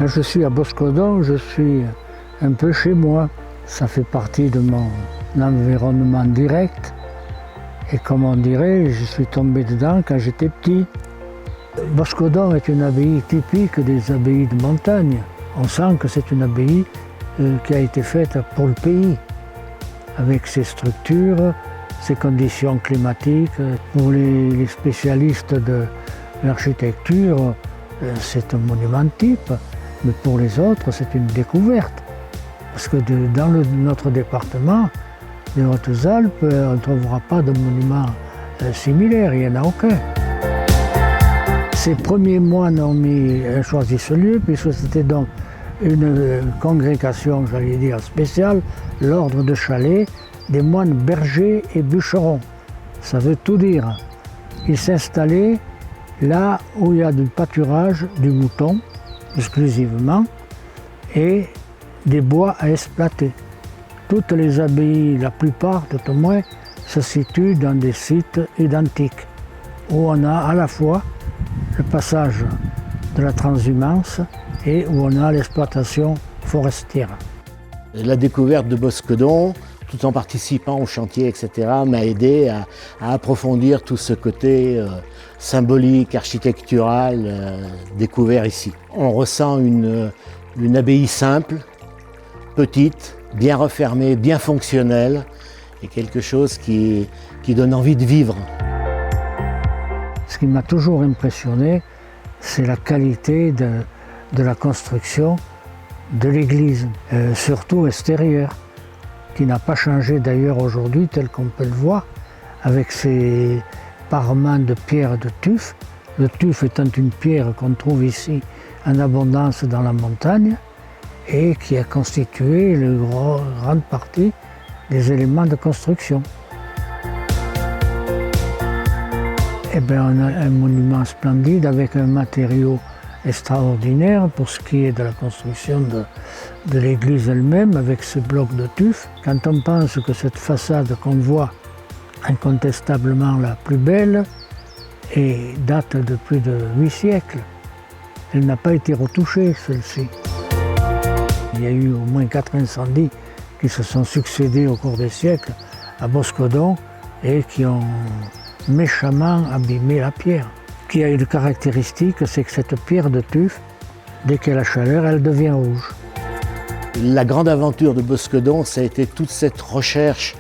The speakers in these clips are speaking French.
Quand je suis à Boscodon, je suis un peu chez moi. Ça fait partie de mon environnement direct. Et comme on dirait, je suis tombé dedans quand j'étais petit. Boscodon est une abbaye typique des abbayes de montagne. On sent que c'est une abbaye qui a été faite pour le pays, avec ses structures, ses conditions climatiques. Pour les spécialistes de l'architecture, c'est un monument type, mais pour les autres, c'est une découverte. Parce que dans notre département, les Hautes-Alpes, on ne trouvera pas de monument similaire, il n'y en a aucun. Ces premiers moines ont choisi ce lieu, puisque c'était donc une congrégation, j'allais dire, spéciale, l'ordre de Chalais, des moines bergers et bûcherons. Ça veut tout dire. Ils s'installaient là où il y a du pâturage, du mouton, exclusivement, et des bois à exploiter. Toutes les abbayes, la plupart tout au moins, se situent dans des sites identiques, où on a à la fois le passage de la transhumance et où on a l'exploitation forestière. La découverte de Boscodon, tout en participant au chantier, etc., m'a aidé à approfondir tout ce côté symbolique, architectural, découvert ici. On ressent une abbaye simple, petite, bien refermée, bien fonctionnelle, et quelque chose qui donne envie de vivre. Ce qui m'a toujours impressionné, c'est la qualité de la construction de l'église, surtout extérieure, qui n'a pas changé d'ailleurs aujourd'hui tel qu'on peut le voir, avec ses parements de pierre de tuf. Le tuf étant une pierre qu'on trouve ici en abondance dans la montagne et qui a constitué une grande partie des éléments de construction. Eh bien, on a un monument splendide avec un matériau extraordinaire pour ce qui est de la construction de l'église elle-même, avec ce bloc de tuf. Quand on pense que cette façade qu'on voit incontestablement la plus belle et date de plus de 8 siècles, elle n'a pas été retouchée, celle-ci. Il y a eu au moins 4 incendies qui se sont succédés au cours des siècles à Boscodon et qui ont méchamment abîmé la pierre. Ce qui a une caractéristique, c'est que cette pierre de tuf, dès qu'elle a chaleur, elle devient rouge. La grande aventure de Boscodon, ça a été toute cette recherche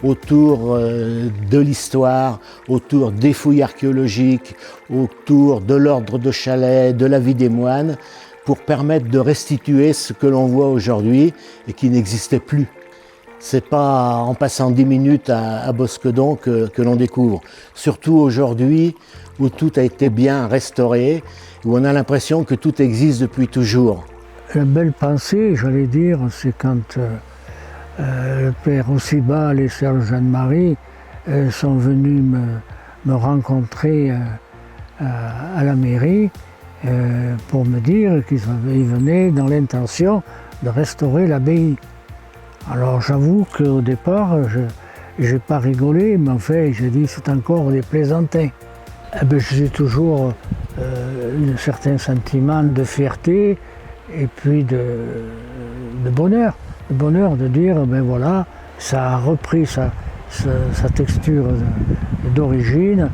autour de l'histoire, autour des fouilles archéologiques, autour de l'ordre de Chalais, de la vie des moines, pour permettre de restituer ce que l'on voit aujourd'hui et qui n'existait plus. C'est pas en passant 10 minutes à Boscodon que l'on découvre. Surtout aujourd'hui, où tout a été bien restauré, où on a l'impression que tout existe depuis toujours. La belle pensée, j'allais dire, c'est quand le père Aucibal et sœur Jeanne-Marie sont venus me rencontrer à la mairie pour me dire qu'ils venaient dans l'intention de restaurer l'abbaye. Alors j'avoue qu'au départ, je n'ai pas rigolé, mais en fait, j'ai dit c'est encore des plaisantins. Eh bien, j'ai toujours un certain sentiment de fierté et puis de bonheur. Le bonheur de dire, ben voilà, ça a repris sa texture d'origine.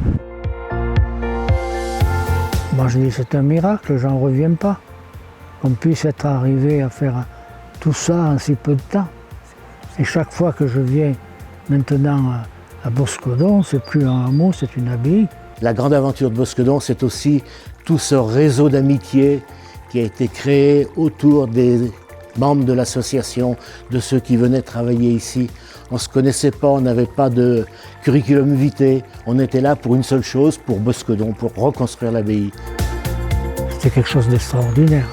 Moi je dis c'est un miracle, j'en reviens pas. Qu'on puisse être arrivé à faire tout ça en si peu de temps. Et chaque fois que je viens maintenant à Boscodon, c'est plus un hameau, c'est une abbaye. La grande aventure de Boscodon, c'est aussi tout ce réseau d'amitié qui a été créé autour des membres de l'association, de ceux qui venaient travailler ici. On ne se connaissait pas, on n'avait pas de curriculum vitae. On était là pour une seule chose, pour Boscodon, pour reconstruire l'abbaye. C'était quelque chose d'extraordinaire.